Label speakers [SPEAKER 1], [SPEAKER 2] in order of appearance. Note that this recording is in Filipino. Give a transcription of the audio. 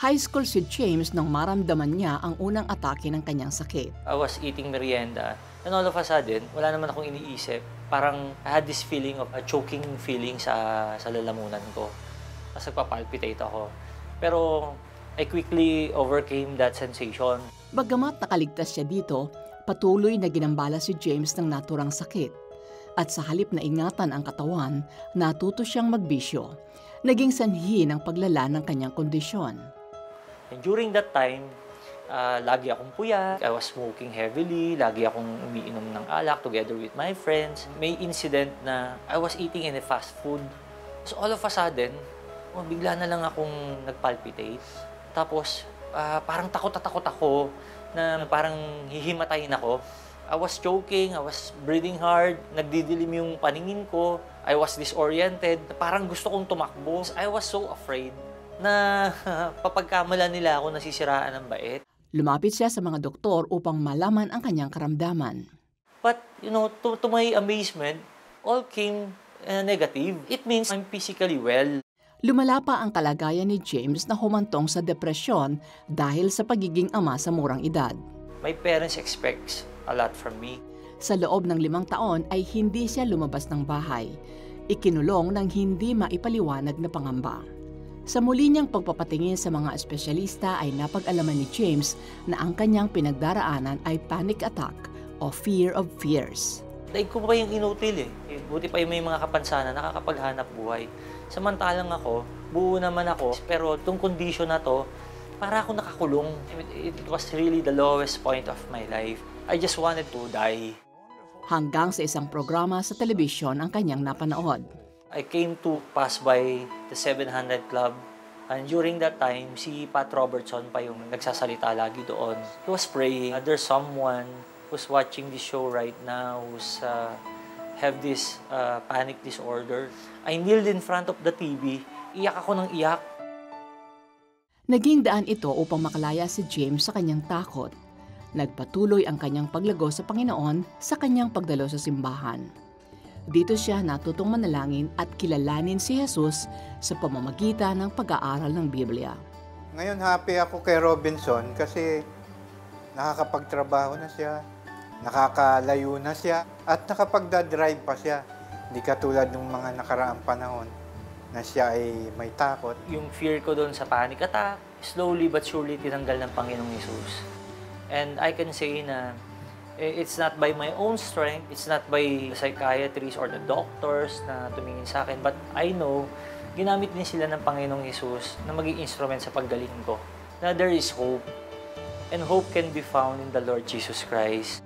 [SPEAKER 1] High school si James nang maramdaman niya ang unang atake ng kanyang sakit.
[SPEAKER 2] I was eating merienda and all of a sudden, wala naman akong iniisip. Parang I had this feeling of a choking feeling sa lalamunan ko. Tapos nagpapalpitate ako. Pero I quickly overcame that sensation.
[SPEAKER 1] Bagamat nakaligtas siya dito, patuloy na ginambala si James ng naturang sakit. At sa halip na ingatan ang katawan, natuto siyang magbisyo. Naging sanhi ng paglala ng kanyang kondisyon.
[SPEAKER 2] And during that time, lagi akong puyat, I was smoking heavily, lagi akong umiinom ng alak together with my friends. May incident na I was eating in a fast food. So all of a sudden, bigla na lang akong nagpalpitate. Tapos parang takot ako na parang hihimatayin ako. I was choking, I was breathing hard, nagdidilim yung paningin ko. I was disoriented, parang gusto kong tumakbo. I was so afraid na papagkamala nila ako nasisiraan ng bait.
[SPEAKER 1] Lumapit siya sa mga doktor upang malaman ang kanyang karamdaman.
[SPEAKER 2] But, to my amazement, all came negative. It means I'm physically well.
[SPEAKER 1] Lumala pa ang kalagayan ni James na humantong sa depresyon dahil sa pagiging ama sa murang edad.
[SPEAKER 2] My parents expect a lot from me.
[SPEAKER 1] Sa loob ng 5 taon ay hindi siya lumabas ng bahay. Ikinulong ng hindi maipaliwanag na pangamba. Sa muli niyang pagpapatingin sa mga espesyalista ay napag-alaman ni James na ang kanyang pinagdaraanan ay panic attack o fear of fears.
[SPEAKER 2] Daig ko pa yung inutil Buti pa yung may mga kapansanan nakakapaghanap buhay. Samantalang ako, buo naman ako, pero itong condition na to, para ako nakakulong. It was really the lowest point of my life. I just wanted to die.
[SPEAKER 1] Hanggang sa isang programa sa telebisyon ang kanyang napanood.
[SPEAKER 2] I came to pass by the 700 Club. And during that time, si Pat Robertson pa yung nagsasalita lagi doon. He was praying. There's someone who's watching this show right now who's have this panic disorder. I kneeled in front of the TV. Iyak ako ng iyak.
[SPEAKER 1] Naging daan ito upang makalaya si James sa kanyang takot. Nagpatuloy ang kanyang paglago sa Panginoon sa kanyang pagdalo sa simbahan. Dito siya natutong manalangin at kilalanin si Jesus sa pamamagitan ng pag-aaral ng Biblia.
[SPEAKER 3] Ngayon happy ako kay Robinson kasi nakakapagtrabaho na siya, nakakalayo na siya, at nakapagdadrive pa siya. Hindi katulad ng mga nakaraang panahon na siya ay may takot.
[SPEAKER 2] Yung fear ko doon sa panic attack, slowly but surely tinanggal ng Panginoong Jesus. And I can say na it's not by my own strength, it's not by the psychiatrists or the doctors na tumingin sa akin, but I know, ginamit din sila ng Panginoong Jesus na maging instrument sa paggaling ko. Na there is hope, and hope can be found in the Lord Jesus Christ.